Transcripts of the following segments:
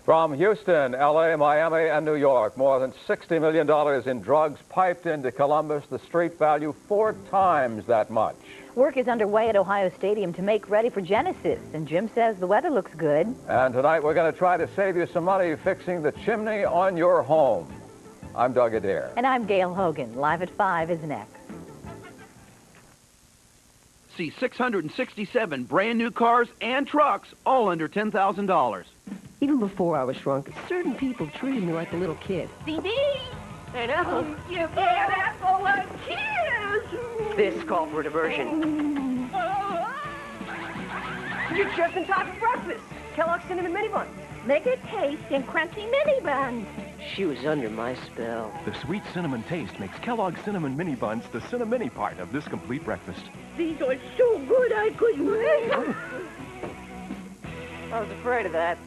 From Houston, L.A., Miami, and New York, more than $60 million in drugs piped into Columbus, the street value 4 times that much. Work is underway at Ohio Stadium to make ready for Genesis, and Jim says the weather looks good. And tonight we're going to try to save you some money fixing the chimney on your home. I'm Doug Adair. And I'm Gail Hogan. Live at 5 is next. See 667 brand new cars and trucks, all under $10,000. Even before I was shrunk, certain people treated me like a little kid. CD! Hey, Ethel. Give Ethel a kiss! This called for a diversion. You're just in time for breakfast. Kellogg's Cinnamon Mini Buns. Make it taste in crunchy mini buns. She was under my spell. The sweet cinnamon taste makes Kellogg's Cinnamon Mini Buns the cinnamon part of this complete breakfast. These are so good I couldn't wait. I was afraid of that.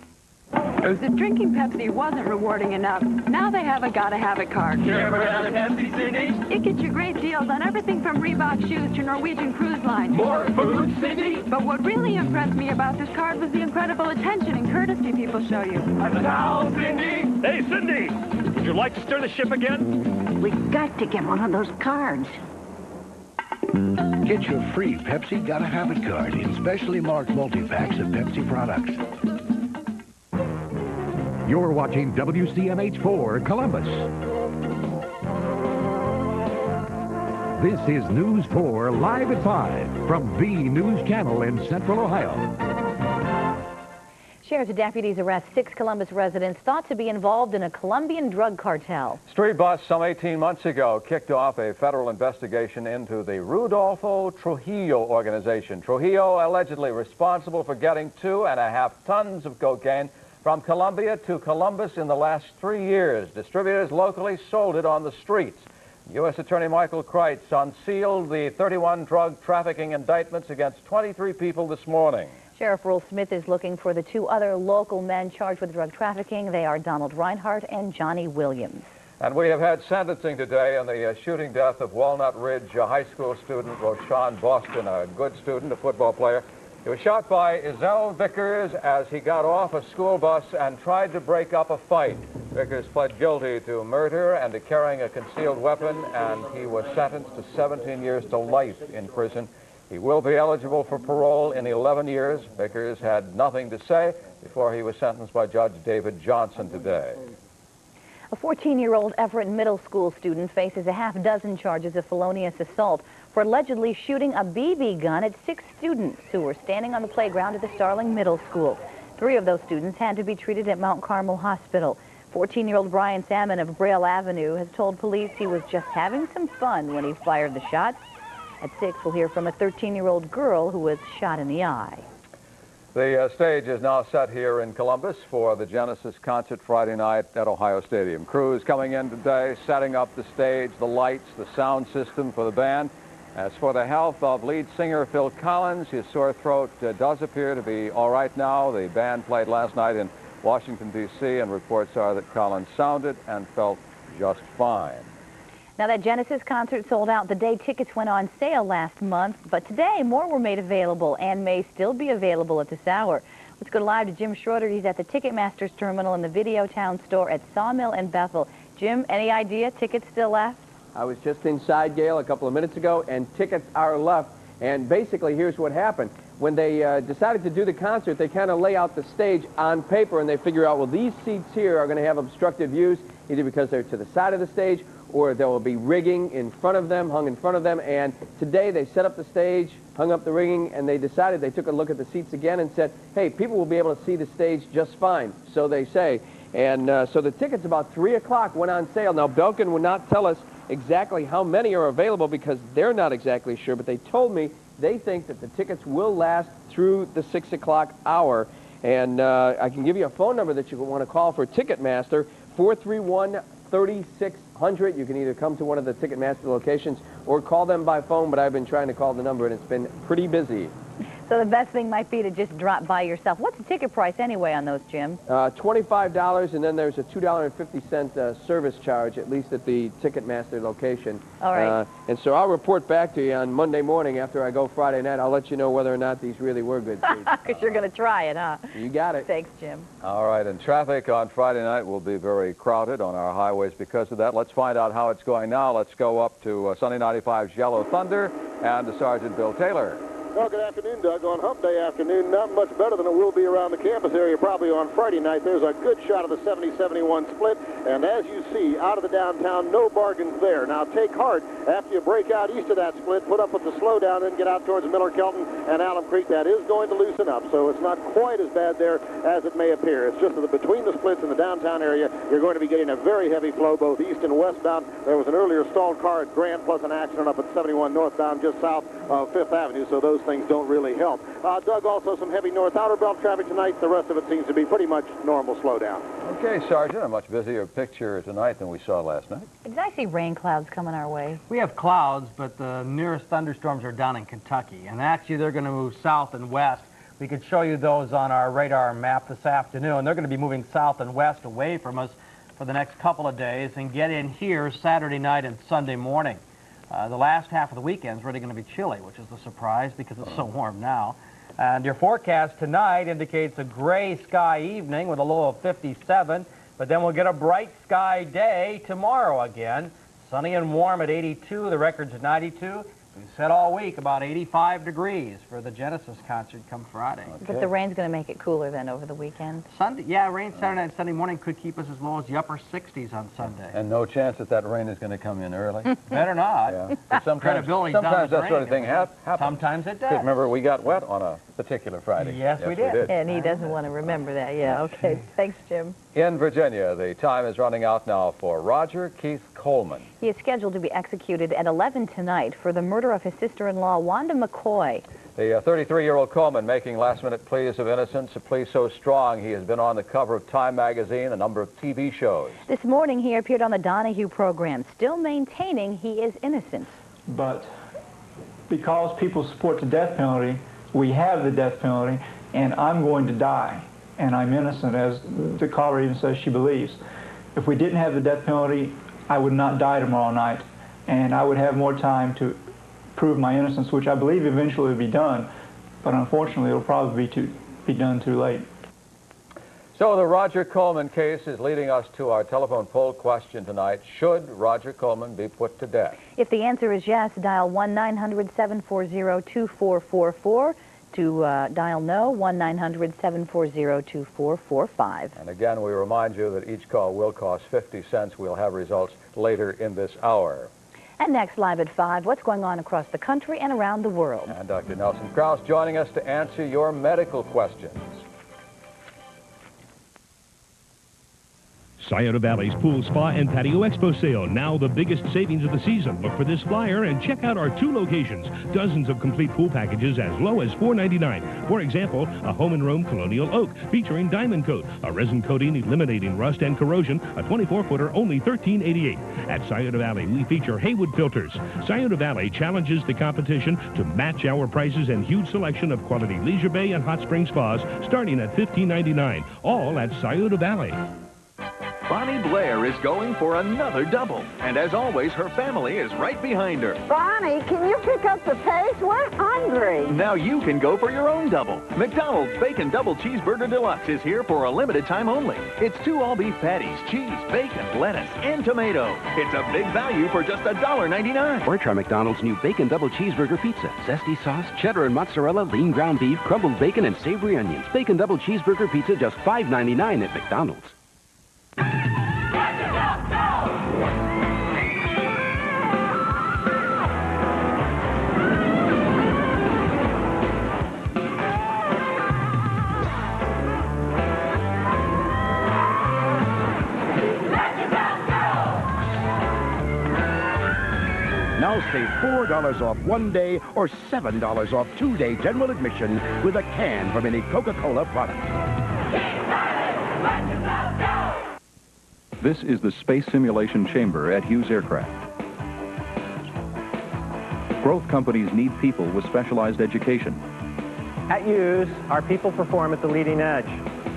If drinking Pepsi wasn't rewarding enough, now they have a Gotta Have It card. You ever had a Pepsi, Cindy? It gets you great deals on everything from Reebok shoes to Norwegian Cruise Line. More food, Cindy? But what really impressed me about this card was the incredible attention and courtesy people show you. Now, Cindy? Hey, Cindy! Would you like to stir the ship again? We got to get one of those cards. Get your free Pepsi Gotta Have It card in specially marked multi-packs of Pepsi products. You're watching WCMH-4 Columbus. This is News 4 live at 5 from the News Channel in Central Ohio. Sheriff's deputies arrest 6 Columbus residents thought to be involved in a Colombian drug cartel. Street Bus some 18 months ago kicked off a federal investigation into the Rudolfo Trujillo organization. Trujillo allegedly responsible for getting 2.5 tons of cocaine from Colombia to Columbus in the last 3 years. Distributors locally sold it on the streets. U.S. Attorney Michael Kreitz unsealed the 31 drug trafficking indictments against 23 people this morning. Sheriff Earl Smith is looking for the 2 other local men charged with drug trafficking. They are Donald Reinhardt and Johnny Williams. And we have had sentencing today on the shooting death of Walnut Ridge high school student Roshan Boston, a good student, a football player. He was shot by Ezell Vickers as he got off a school bus and tried to break up a fight. Vickers pled guilty to murder and to carrying a concealed weapon, and he was sentenced to 17 years to life in prison. He will be eligible for parole in 11 years. Vickers had nothing to say before he was sentenced by Judge David Johnson today. A 14-year-old Everett Middle School student faces a half-dozen charges of felonious assault for allegedly shooting a BB gun at 6 students who were standing on the playground at the Starling Middle School. 3 of those students had to be treated at Mount Carmel Hospital. 14-year-old Brian Salmon of Braille Avenue has told police he was just having some fun when he fired the shots. At 6, we'll hear from a 13-year-old girl who was shot in the eye. The stage is now set here in Columbus for the Genesis concert Friday night at Ohio Stadium. Crews coming in today, setting up the stage, the lights, the sound system for the band. As for the health of lead singer Phil Collins, his sore throat does appear to be all right now. The band played last night in Washington, D.C., and reports are that Collins sounded and felt just fine. Now, that Genesis concert sold out the day tickets went on sale last month, but today more were made available and may still be available at this hour. Let's go live to Jim Schroeder. He's at the Ticketmaster's terminal in the Videotown store at Sawmill and Bethel. Jim, any idea? Tickets still left? I was just inside, Gail, a couple of minutes ago, and tickets are left. And basically, here's what happened. When they decided to do the concert, they kind of lay out the stage on paper, and they figure out, well, these seats here are going to have obstructed views, either because they're to the side of the stage or there will be rigging in front of them, hung in front of them. And today they set up the stage, hung up the rigging, and they decided, they took a look at the seats again and said, hey, people will be able to see the stage just fine, so they say. And so the tickets about 3 o'clock went on sale. Now, Belkin would not tell us exactly how many are available because they're not exactly sure, but they told me they think that the tickets will last through the 6 o'clock hour. And I can give you a phone number that you want to call for Ticketmaster, 431-3600. You can either come to one of the Ticketmaster locations or call them by phone, but I've been trying to call the number, and it's been pretty busy. So the best thing might be to just drop by yourself. What's the ticket price anyway on those, Jim? $25, and then there's a $2.50 service charge, at least at the Ticketmaster location. All right. And so I'll report back to you on Monday morning after I go Friday night. I'll let you know whether or not these really were good seats. Because you're going to try it, huh? You got it. Thanks, Jim. All right, and traffic on Friday night will be very crowded on our highways because of that. Let's find out how it's going now. Let's go up to Sunny 95's Yellow Thunder and to Sergeant Bill Taylor. Well, good afternoon, Doug. On Hump Day afternoon, not much better than it will be around the campus area probably on Friday night. There's a good shot of the 70-71 split, and as you see, out of the downtown, no bargains there. Now, take heart. After you break out east of that split, put up with the slowdown, then get out towards Miller, Kelton, and Alum Creek. That is going to loosen up, so it's not quite as bad there as it may appear. It's just that between the splits in the downtown area, you're going to be getting a very heavy flow, both east and westbound. There was an earlier stalled car at Grant, plus an accident up at 71 northbound just south of 5th Avenue, so those things don't really help. Doug, also some heavy north outer belt traffic tonight. The rest of it seems to be pretty much normal slowdown. Okay, Sergeant, a much busier picture tonight than we saw last night. Did I see rain clouds coming our way? We have clouds, but the nearest thunderstorms are down in Kentucky, and actually they're going to move south and west. We could show you those on our radar map this afternoon. They're going to be moving south and west away from us for the next couple of days and get in here Saturday night and Sunday morning. The last half of the weekend is really going to be chilly, which is a surprise because it's so warm now. And your forecast tonight indicates a gray sky evening with a low of 57, but then we'll get a bright sky day tomorrow again. Sunny and warm at 82, the record's at 92. We said all week about 85 degrees for the Genesis concert come Friday. Okay. But the rain's going to make it cooler then over the weekend? Sunday, yeah, rain Saturday and Sunday morning could keep us as low as the upper 60s on Sunday. And no chance that that rain is going to come in early? Better not. Yeah. Sometimes that sort of thing happens. Sometimes it does. Remember, we got wet on a particular Friday. Yes, we did. And he doesn't want to remember that. Yeah, okay. Thanks, Jim. In Virginia, the time is running out now for Roger Keith Coleman. He is scheduled to be executed at 11 tonight for the murder of his sister-in-law, Wanda McCoy. The 33-year-old Coleman making last-minute pleas of innocence, a plea so strong he has been on the cover of Time magazine, a number of TV shows. This morning he appeared on the Donahue program, still maintaining he is innocent. But because people support the death penalty, we have the death penalty, and I'm going to die. And I'm innocent, as the caller even says she believes. If we didn't have the death penalty, I would not die tomorrow night, and I would have more time to prove my innocence, which I believe eventually will be done, but unfortunately it'll probably be done too late. So the Roger Coleman case is leading us to our telephone poll question tonight. Should Roger Coleman be put to death? If the answer is yes, dial 1-900-740-2444. To dial no, 1-900-740-2445. And again, we remind you that each call will cost 50 cents. We'll have results later in this hour. And next, live at 5, what's going on across the country and around the world. And Dr. Nelson Krause joining us to answer your medical questions. Scioto Valley's Pool, Spa, and Patio Expo sale. Now the biggest savings of the season. Look for this flyer and check out our 2 locations. Dozens of complete pool packages as low as $4.99. For example, a Home and Room Colonial Oak featuring Diamond Coat, a resin coating eliminating rust and corrosion, a 24-footer, only $13.88. At Scioto Valley, we feature Haywood filters. Scioto Valley challenges the competition to match our prices and huge selection of quality Leisure Bay and Hot Spring spas starting at $15.99. All at Scioto Valley. Bonnie Blair is going for another double. And as always, her family is right behind her. Bonnie, can you pick up the pace? We're hungry. Now you can go for your own double. McDonald's Bacon Double Cheeseburger Deluxe is here for a limited time only. It's 2 all-beef patties, cheese, bacon, lettuce, and tomato. It's a big value for just $1.99. Or try McDonald's new Bacon Double Cheeseburger Pizza. Zesty sauce, cheddar and mozzarella, lean ground beef, crumbled bacon, and savory onions. Bacon Double Cheeseburger Pizza just $5.99 at McDonald's. Now save $4 off 1 day or $7 off 2-day general admission with a can from any Coca-Cola product. This is the Space Simulation Chamber at Hughes Aircraft. Growth companies need people with specialized education. At Hughes, our people perform at the leading edge,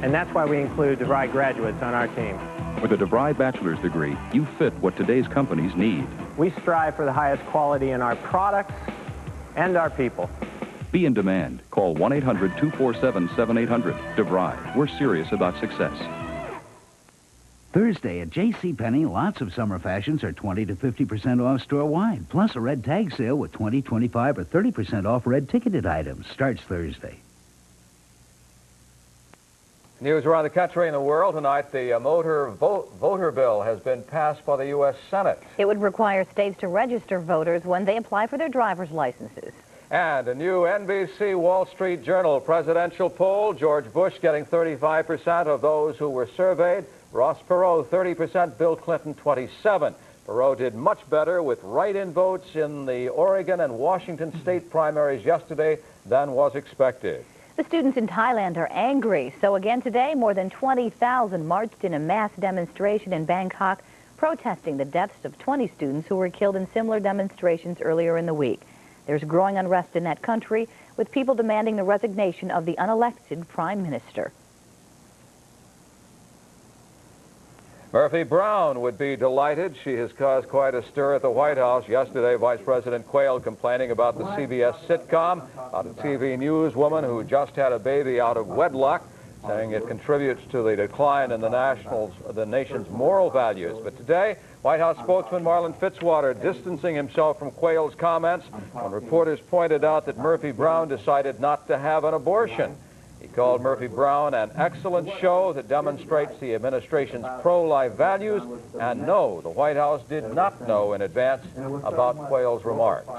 and that's why we include DeVry graduates on our team. With a DeVry bachelor's degree, you fit what today's companies need. We strive for the highest quality in our products and our people. Be in demand. Call 1-800-247-7800. DeVry. We're serious about success. Thursday at JCPenney, lots of summer fashions are 20 to 50% off store-wide. Plus a red tag sale with 20, 25, or 30% off red ticketed items. Starts Thursday. News around the country and the world tonight. The motor voter bill has been passed by the U.S. Senate. It would require states to register voters when they apply for their driver's licenses. And a new NBC Wall Street Journal presidential poll, George Bush getting 35% of those who were surveyed. Ross Perot, 30%, Bill Clinton, 27%. Perot did much better with write-in votes in the Oregon and Washington state primaries yesterday than was expected. The students in Thailand are angry. So again today, more than 20,000 marched in a mass demonstration in Bangkok, protesting the deaths of 20 students who were killed in similar demonstrations earlier in the week. There's growing unrest in that country, with people demanding the resignation of the unelected prime minister. Murphy Brown would be delighted. She has caused quite a stir at the White House. Yesterday, Vice President Quayle complaining about the CBS sitcom, about a TV newswoman who just had a baby out of wedlock, saying it contributes to the decline in the nation's moral values. But today, White House spokesman Marlin Fitzwater distancing himself from Quayle's comments when reporters pointed out that Murphy Brown decided not to have an abortion. He called Murphy Brown an excellent show that demonstrates the administration's pro-life values, and no, the White House did not know in advance about Quayle's remarks.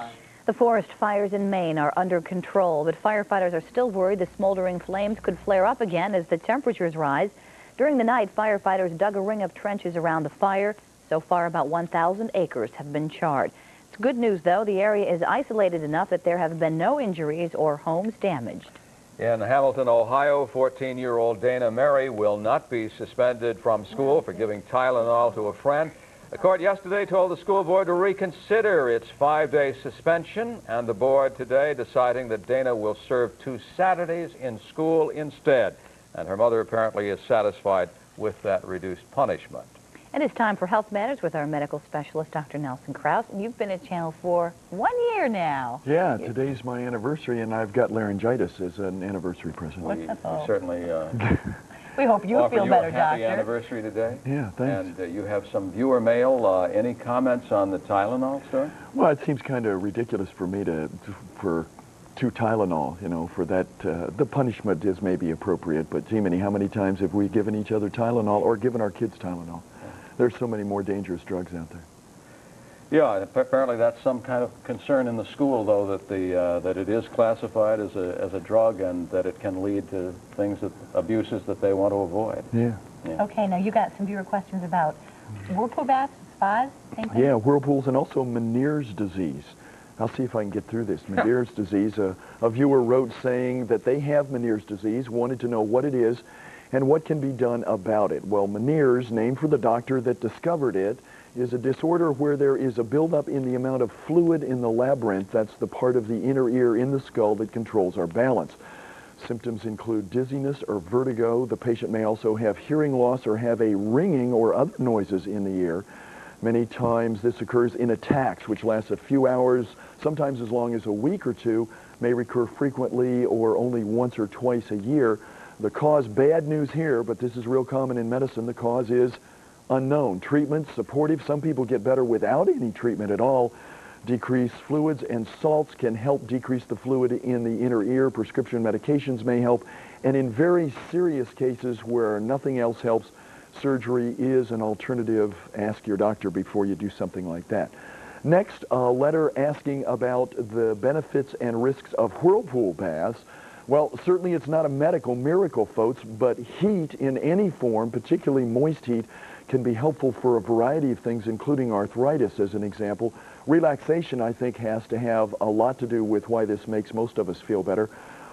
The forest fires in Maine are under control, but firefighters are still worried the smoldering flames could flare up again as the temperatures rise. During the night, firefighters dug a ring of trenches around the fire. So far, about 1,000 acres have been charred. It's good news, though. The area is isolated enough that there have been no injuries or homes damaged. In Hamilton, Ohio, 14-year-old Dana Mary will not be suspended from school for giving Tylenol to a friend. The court yesterday told the school board to reconsider its 5-day suspension, and the board today deciding that Dana will serve 2 Saturdays in school instead. And her mother apparently is satisfied with that reduced punishment. And it's time for Health Matters with our medical specialist, Dr. Nelson Krause. And you've been at Channel 4 1 year now. Yeah, today's my anniversary, and I've got laryngitis as an anniversary present. We certainly we hope you feel better, happy Doctor. Anniversary today. Yeah, thanks. And you have some viewer mail. Any comments on the Tylenol story? Well, it seems kind of ridiculous for me for 2 Tylenol, you know, for that. The punishment is maybe appropriate, but gee, how many times have we given each other Tylenol or given our kids Tylenol? There's so many more dangerous drugs out there. Yeah, apparently that's some kind of concern in the school, though, that that it is classified as a drug and that it can lead to abuses that they want to avoid. Yeah. Okay, now you got some viewer questions about whirlpool baths, spas, same thing? Yeah, whirlpools and also Meniere's disease. I'll see if I can get through this. Meniere's disease. A viewer wrote saying that they have Meniere's disease, wanted to know what it is and what can be done about it. Well, Meniere's, named for the doctor that discovered it, is a disorder where there is a buildup in the amount of fluid in the labyrinth. That's the part of the inner ear in the skull that controls our balance. Symptoms include dizziness or vertigo. The patient may also have hearing loss or have a ringing or other noises in the ear. Many times this occurs in attacks, which last a few hours, sometimes as long as a week or two, may recur frequently or only once or twice a year. The cause, bad news here, but this is real common in medicine. The cause is unknown. Treatment, supportive. Some people get better without any treatment at all. Decrease fluids and salts can help decrease the fluid in the inner ear. Prescription medications may help. And in very serious cases where nothing else helps, surgery is an alternative. Ask your doctor before you do something like that. Next, a letter asking about the benefits and risks of whirlpool baths. Well, certainly it's not a medical miracle, folks, but heat in any form, particularly moist heat, can be helpful for a variety of things, including arthritis, as an example. Relaxation, I think, has to have a lot to do with why this makes most of us feel better.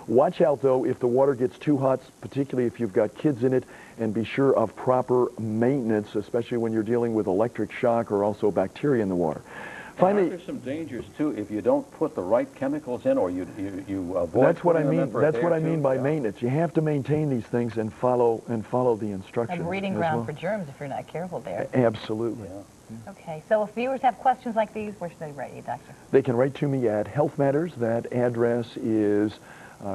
Watch out, though, if the water gets too hot, particularly if you've got kids in it, and be sure of proper maintenance, especially when you're dealing with electric shock or also bacteria in the water. Finally, there's some dangers too if you don't put the right chemicals in, or you avoid. That's what I mean. That's what I mean by yeah. maintenance. You have to maintain these things and follow the instructions. A breeding ground for germs if you're not careful there. Absolutely. Yeah. Okay, so if viewers have questions like these, where should they write you, Doctor? They can write to me at Health Matters. That address is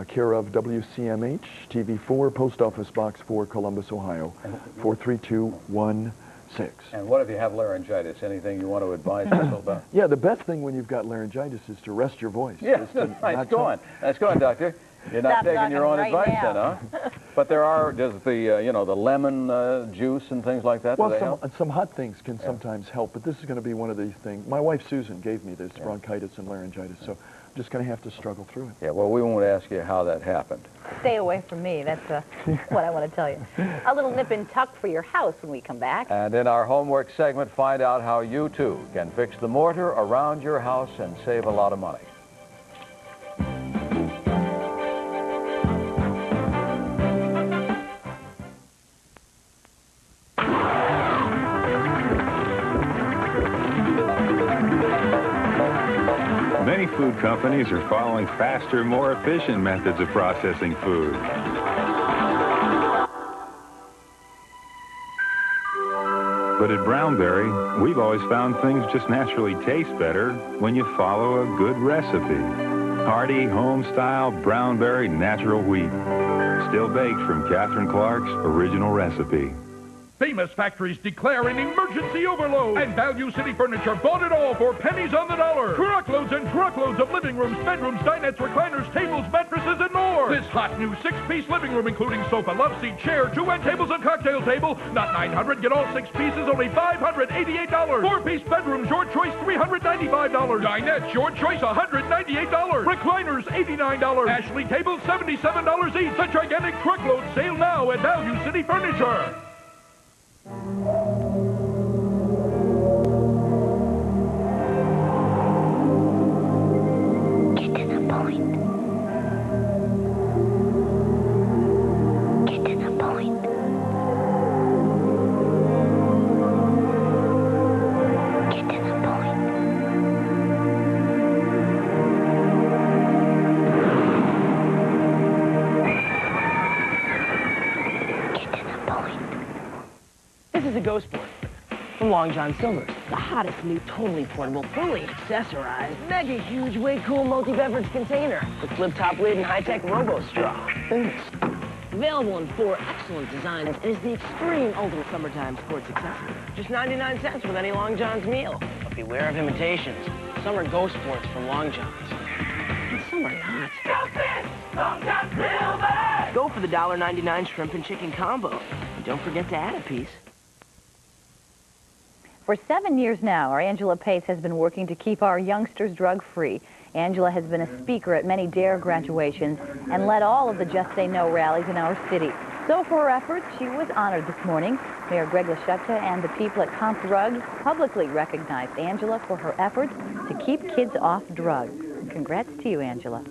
care of WCMH-TV 4, Post Office Box 4, Columbus, Ohio, 43216. And what if you have laryngitis? Anything you want to advise people about? Yeah, the best thing when you've got laryngitis is to rest your voice. Yes, nice going. Nice going, Doctor. You're not taking your own advice then, huh? But there's the, the lemon juice and things like that. Well, some hot things can sometimes help, but this is going to be one of these things. My wife, Susan, gave me this bronchitis and laryngitis, so I'm just going to have to struggle through it. Yeah, well, we won't ask you how that happened. Stay away from me. That's what I want to tell you. A little nip and tuck for your house when we come back. And in our homework segment, find out how you, too, can fix the mortar around your house and save a lot of money. Many food companies are following faster, more efficient methods of processing food. But at Brownberry, we've always found things just naturally taste better when you follow a good recipe. Hearty, home-style Brownberry natural wheat. Still baked from Catherine Clark's original recipe. Famous factories declare an emergency overload, and Value City Furniture bought it all for pennies on the dollar. Truckloads and truckloads of living rooms, bedrooms, dinettes, recliners, tables, mattresses, and more. This hot new 6-piece living room, including sofa, love seat, chair, 2-end tables, and cocktail table, not $900. Get all 6 pieces, only $588. 4-piece bedrooms, your choice, $395. Dinettes, your choice, $198. Recliners, $89. Ashley tables, $77 each. The gigantic truckload sale now at Value City Furniture. Get to the point. Get to the point. Get to the point. Get to the point. This is a Ghost Board from Long John Silver. The hottest new totally portable, fully accessorized, mega huge, way cool multi-beverage container with flip-top lid and high-tech robo straw. Available in 4 excellent designs, it is the extreme ultimate summertime sports accessory. Just 99 cents with any Long John's meal. But beware of imitations. Some are Ghost Sports from Long John's, and some are not. Go for the $1.99 shrimp and chicken combo. And don't forget to add a piece. For 7 years now, our Angela Pace has been working to keep our youngsters drug-free. Angela has been a speaker at many DARE graduations and led all of the Just Say No rallies in our city. So for her efforts, she was honored this morning. Mayor Greg Lashetta and the people at Comp Drug publicly recognized Angela for her efforts to keep kids off drugs. And congrats to you, Angela.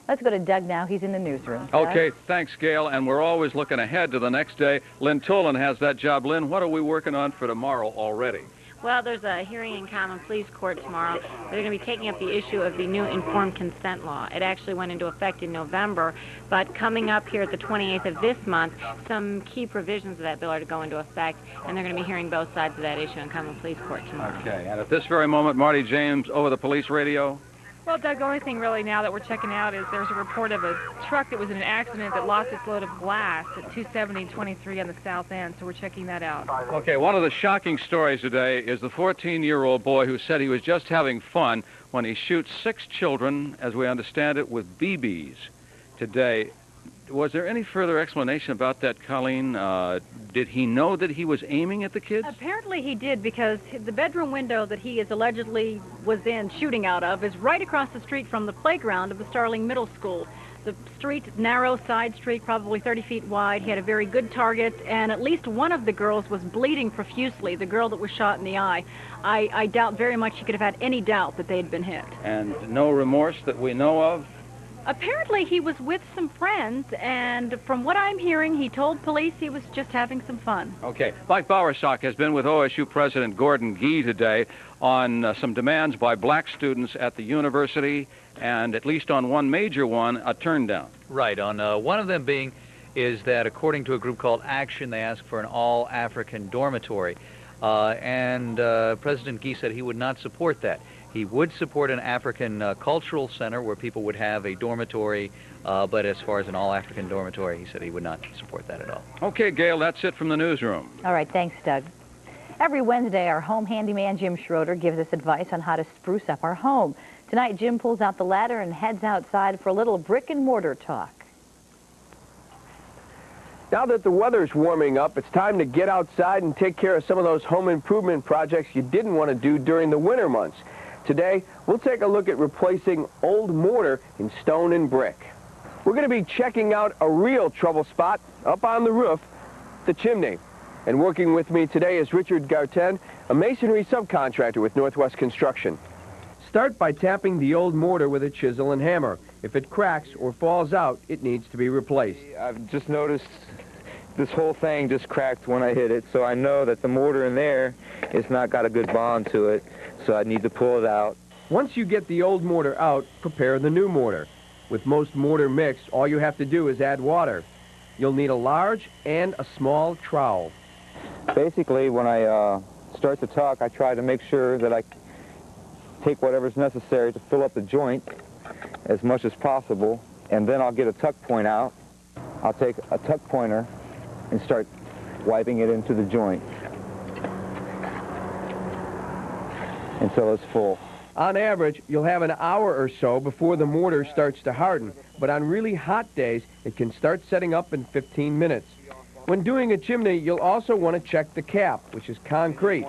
Let's go to Doug now. He's in the newsroom. Okay, thanks, Gail. And we're always looking ahead to the next day. Lynn Tolan has that job. Lynn, what are we working on for tomorrow already? Well, there's a hearing in Common Pleas Court tomorrow. They're going to be taking up the issue of the new informed consent law. It actually went into effect in November, but coming up here at the 28th of this month, some key provisions of that bill are to go into effect, and they're going to be hearing both sides of that issue in Common Pleas Court tomorrow. Okay, and at this very moment, Marty James over the police radio. Well, Doug, the only thing really now that we're checking out is there's a report of a truck that was in an accident that lost its load of glass at 270 and 23 on the south end, so we're checking that out. Okay, one of the shocking stories today is the 14-year-old boy who said he was just having fun when he shoots 6 children, as we understand it, with BBs today. Was there any further explanation about that, Colleen? Did he know that he was aiming at the kids? Apparently he did, because the bedroom window that he is allegedly was in shooting out of is right across the street from the playground of the Starling Middle School. The street, narrow side street, probably 30 feet wide. He had a very good target, and at least one of the girls was bleeding profusely, the girl that was shot in the eye. I doubt very much he could have had any doubt that they had been hit. And no remorse that we know of? Apparently he was with some friends, and from what I'm hearing, he told police he was just having some fun. Okay. Mike Bowersock has been with OSU President Gordon Gee today on some demands by black students at the university, and at least on one major one, a turn down. Right. On one of them being is that according to a group called Action, they asked for an all-African dormitory. And President Gee said he would not support that. He would support an African cultural center where people would have a dormitory, but as far as an all-African dormitory, he said he would not support that at all. Okay, Gail, that's it from the newsroom. All right, thanks, Doug. Every Wednesday, our home handyman, Jim Schroeder, gives us advice on how to spruce up our home. Tonight, Jim pulls out the ladder and heads outside for a little brick and mortar talk. Now that the weather's warming up, it's time to get outside and take care of some of those home improvement projects you didn't want to do during the winter months. Today, we'll take a look at replacing old mortar in stone and brick. We're going to be checking out a real trouble spot up on the roof, the chimney. And working with me today is Richard Garten, a masonry subcontractor with Northwest Construction. Start by tapping the old mortar with a chisel and hammer. If it cracks or falls out, it needs to be replaced. I've just noticed this whole thing just cracked when I hit it, so I know that the mortar in there has not got a good bond to it, so I need to pull it out. Once you get the old mortar out, prepare the new mortar. With most mortar mixed, all you have to do is add water. You'll need a large and a small trowel. Basically, when I start to talk, I try to make sure that I take whatever's necessary to fill up the joint as much as possible, and then I'll get a tuck point out. I'll take a tuck pointer and start wiping it into the joint until it's full. On average, you'll have an hour or so before the mortar starts to harden, but on really hot days, it can start setting up in 15 minutes. When doing a chimney, you'll also want to check the cap, which is concrete.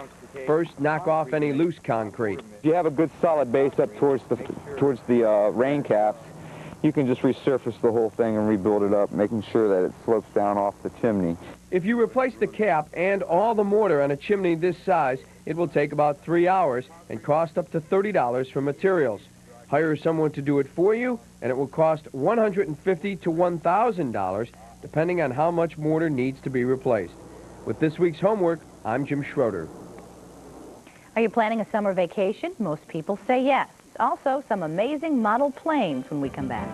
First, knock off any loose concrete. If you have a good solid base up towards the rain caps, you can just resurface the whole thing and rebuild it up, making sure that it slopes down off the chimney. If you replace the cap and all the mortar on a chimney this size, it will take about 3 hours and cost up to $30 for materials. Hire someone to do it for you, and it will cost $150 to $1,000, depending on how much mortar needs to be replaced. With this week's homework, I'm Jim Schroeder. Are you planning a summer vacation? Most people say yes. Also, some amazing model planes when we come back.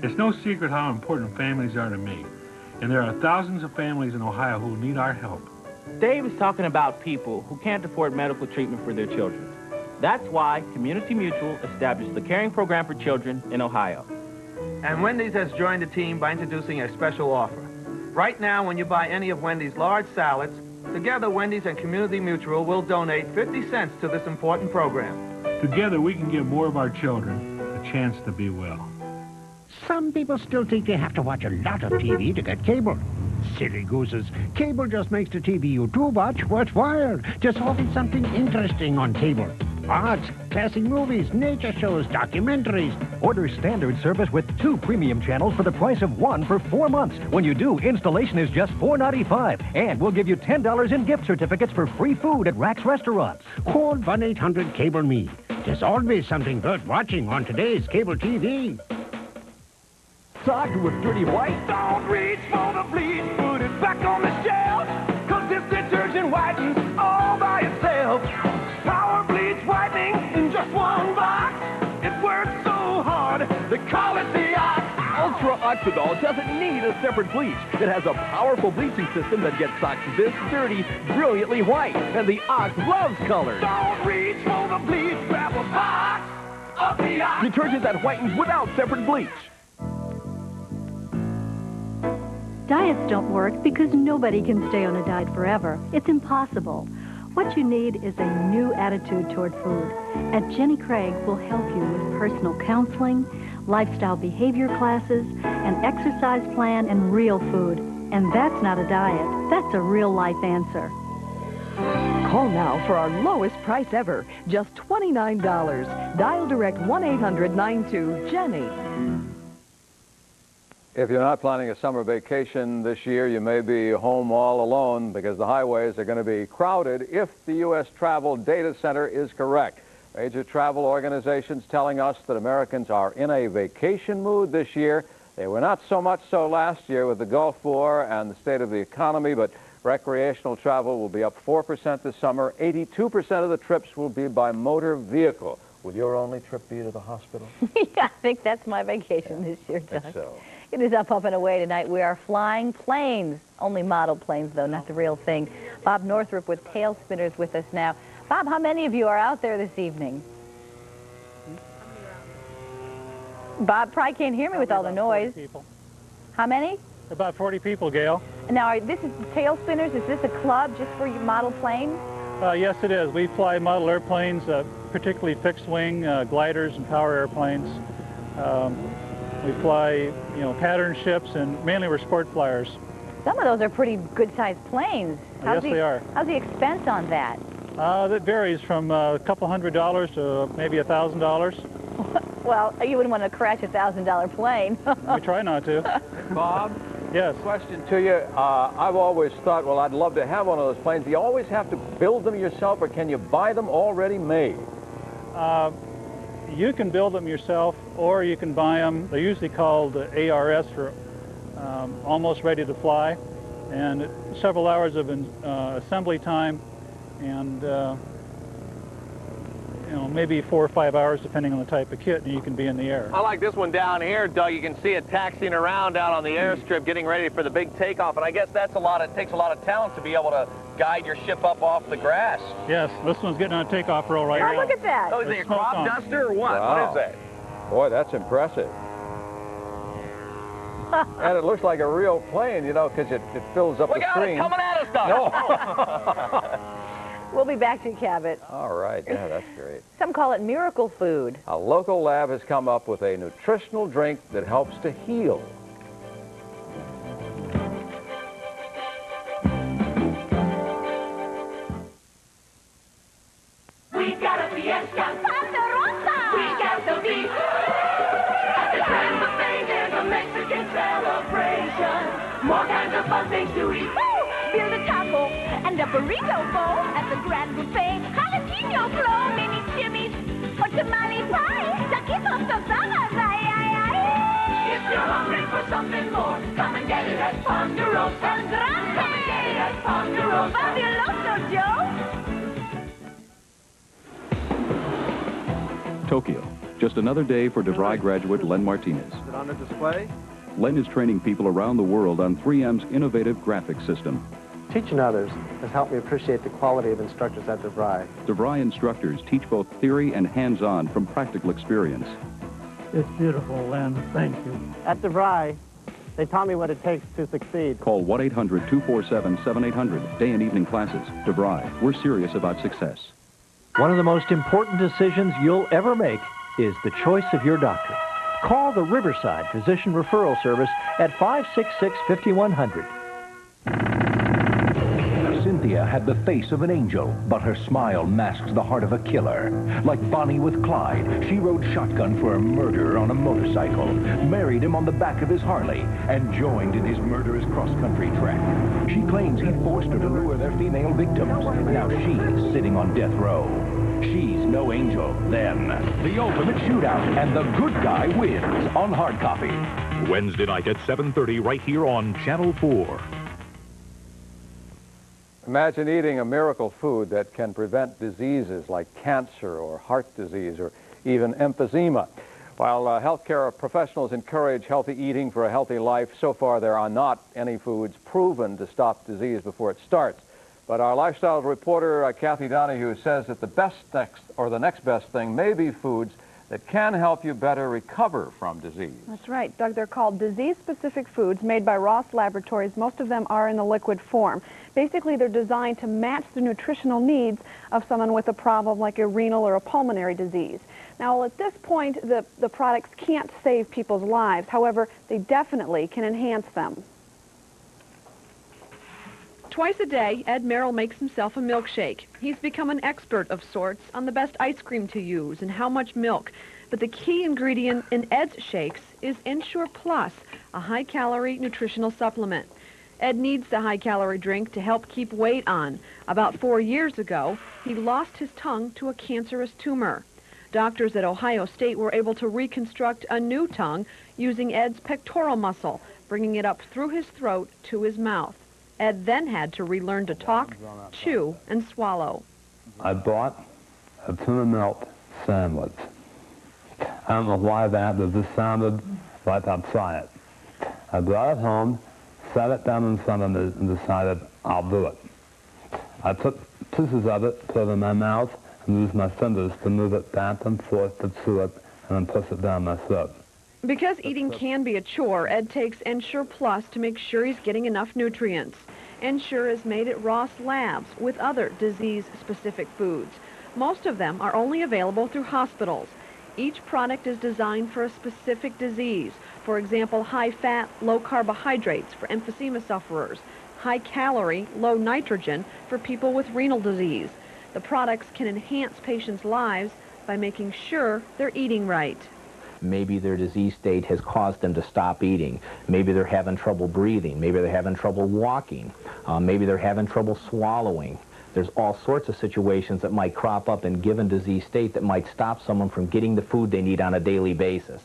It's no secret how important families are to me, and there are thousands of families in Ohio who need our help. Dave is talking about people who can't afford medical treatment for their children. That's why Community Mutual established the Caring Program for Children in Ohio. And Wendy's has joined the team by introducing a special offer. Right now, when you buy any of Wendy's large salads, together Wendy's and Community Mutual will donate 50 cents to this important program. Together, we can give more of our children a chance to be well. Some people still think they have to watch a lot of TV to get cable. Silly gooses. Cable just makes the TV you do watch worthwhile. There's always something interesting on cable. Arts, classic movies, nature shows, documentaries. Order standard service with 2 premium channels for the price of 1 for 4 months. When you do, installation is just $4.95. And we'll give you $10 in gift certificates for free food at Rack's restaurants. Call 1-800-CABLE-ME. There's always something worth watching on today's cable TV. Socked with dirty white. Don't reach for the bleach, put it back on the shelf. Cause this detergent whitens all by itself. Power bleach whitening in just one box. It works so hard, they call it the Ox. Ultra Oxidol doesn't need a separate bleach. It has a powerful bleaching system that gets socks this dirty, brilliantly white. And the Ox loves colors. Don't reach for the bleach, grab a box of the Ox. Detergent that whitens without separate bleach. Diets don't work because nobody can stay on a diet forever. It's impossible. What you need is a new attitude toward food. At Jenny Craig, we'll help you with personal counseling, lifestyle behavior classes, an exercise plan, and real food. And that's not a diet. That's a real-life answer. Call now for our lowest price ever, just $29. Dial direct 1-800-92-JENNY. If you're not planning a summer vacation this year, you may be home all alone because the highways are going to be crowded if the U.S. Travel Data Center is correct. Major travel organizations telling us that Americans are in a vacation mood this year. They were not so much so last year with the Gulf War and the state of the economy, but recreational travel will be up 4% this summer. 82% of the trips will be by motor vehicle. Will your only trip be to the hospital? Yeah, I think that's my vacation this year, Doug. I think so. It is up and away tonight. We are flying planes. Only model planes, though, not the real thing. Bob Northrup with Tail Spinners with us now. Bob, how many of you are out there this evening? Bob probably can't hear me with all the noise. 40 people. How many? About 40 people, Gail. Now, this is Tail Spinners. Is this a club just for model planes? Yes, it is. We fly model airplanes, particularly fixed-wing gliders and power airplanes. We fly, pattern ships, and mainly we're sport flyers. Some of those are pretty good-sized planes. Yes, they are. How's the expense on that? That varies from a couple $100s to maybe $1,000. Well, you wouldn't want to crash a $1,000 plane. We try not to. Bob? Yes. Question to you. I've always thought, well, I'd love to have one of those planes. Do you always have to build them yourself, or can you buy them already made? You can build them yourself, or you can buy them. They're usually called ARS, for almost ready to fly, and several hours of assembly time, and maybe 4 or 5 hours, depending on the type of kit, and you can be in the air. I like this one down here, Doug. You can see it taxiing around out on the airstrip, getting ready for the big takeoff, and I guess that's it takes a lot of talent to be able to guide your ship up off the grass. Yes, this one's getting on a takeoff roll right now. Oh, look at that. Oh, is it a crop duster or what? Wow. What is that? Boy, that's impressive. And it looks like a real plane, because it fills up the screen. Look out, it's coming at us, Doug. No. We'll be back to you, Cabot. All right, yeah, that's great. Some call it miracle food. A local lab has come up with a nutritional drink that helps to heal. We've got a fiesta. Ponderosa. We got the beef. At the Grand Buffet, there's a Mexican celebration. More kinds of fun things to eat. Build a taco and a burrito bowl at the Grand Buffet. Jalapeno flow, mini chimneys, or tamale pie. Taquitos tostadas, ay, ay, ay. If you're hungry for something more, come and get it at Ponderosa. El Grande. Come and get it at Ponderosa. Fabuloso, Joe. Tokyo. Just another day for DeVry graduate Len Martinez. Is it on the display? Len is training people around the world on 3M's innovative graphics system. Teaching others has helped me appreciate the quality of instructors at DeVry. DeVry instructors teach both theory and hands-on from practical experience. It's beautiful, Len. Thank you. At DeVry, they taught me what it takes to succeed. Call 1-800-247-7800. Day and evening classes. DeVry. We're serious about success. One of the most important decisions you'll ever make is the choice of your doctor. Call the Riverside Physician Referral Service at 566-5100. Cynthia had the face of an angel, but her smile masks the heart of a killer. Like Bonnie with Clyde, she rode shotgun for a murderer on a motorcycle, married him on the back of his Harley, and joined in his murderous cross-country trek. She claims he forced her to lure their female victims. Now she's sitting on death row. She's no angel, then. The ultimate shootout, and the good guy wins on hard copy. Wednesday night at 7:30 right here on Channel 4. Imagine eating a miracle food that can prevent diseases like cancer or heart disease or even emphysema. While healthcare professionals encourage healthy eating for a healthy life, so far there are not any foods proven to stop disease before it starts. But our lifestyle reporter, Kathy Donahue, says that the next best thing may be foods that can help you better recover from disease. That's right, Doug. They're called disease-specific foods made by Ross Laboratories. Most of them are in the liquid form. Basically, they're designed to match the nutritional needs of someone with a problem like a renal or a pulmonary disease. Now, at this point, the products can't save people's lives. However, they definitely can enhance them. Twice a day, Ed Merrill makes himself a milkshake. He's become an expert of sorts on the best ice cream to use and how much milk. But the key ingredient in Ed's shakes is Ensure Plus, a high-calorie nutritional supplement. Ed needs the high-calorie drink to help keep weight on. About 4 years ago, he lost his tongue to a cancerous tumor. Doctors at Ohio State were able to reconstruct a new tongue using Ed's pectoral muscle, bringing it up through his throat to his mouth. Ed then had to relearn to talk, chew, and swallow. I bought a tuna melt sandwich. I don't know why that, but this sounded like I'd try it. I brought it home, sat it down in front of me, and decided I'll do it. I took pieces of it, put it in my mouth, and used my fingers to move it back and forth to chew it, and then push it down my throat. Because eating can be a chore, Ed takes Ensure Plus to make sure he's getting enough nutrients. Ensure is made at Ross Labs with other disease-specific foods. Most of them are only available through hospitals. Each product is designed for a specific disease. For example, high-fat, low carbohydrates for emphysema sufferers, high-calorie, low nitrogen for people with renal disease. The products can enhance patients' lives by making sure they're eating right. Maybe their disease state has caused them to stop eating. Maybe they're having trouble breathing. Maybe they're having trouble walking. Maybe they're having trouble swallowing. There's all sorts of situations that might crop up in given disease state that might stop someone from getting the food they need on a daily basis.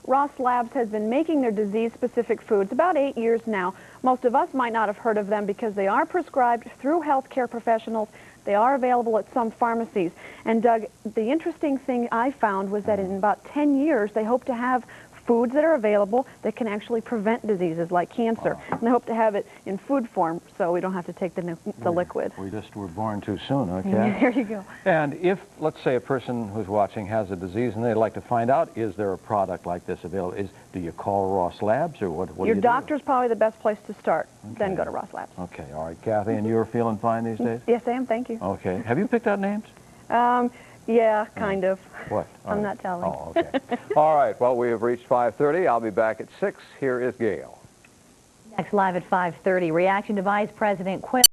Ross Labs has been making their disease-specific foods about 8 years now. Most of us might not have heard of them because they are prescribed through healthcare professionals. They are available at some pharmacies. And Doug, the interesting thing I found was that in about 10 years, they hope to have foods that are available that can actually prevent diseases like cancer. And they hope to have it in food form so we don't have to take the liquid. We just were born too soon, okay? There you go. And if, let's say, a person who's watching has a disease and they'd like to find out, is there a product like this available? Do you call Ross Labs or what do you do? Your doctor's probably the best place to start. Okay. Then go to Ross Labs. Okay, all right. Kathy, and you're feeling fine these days? Yes, I am. Thank you. Okay. Have you picked out names? Yeah, kind of. What? I'm not telling. Oh, okay. All right. Well, we have reached 5:30. I'll be back at 6. Here is Gail. Next live at 5:30, reaction to Vice President Quinn.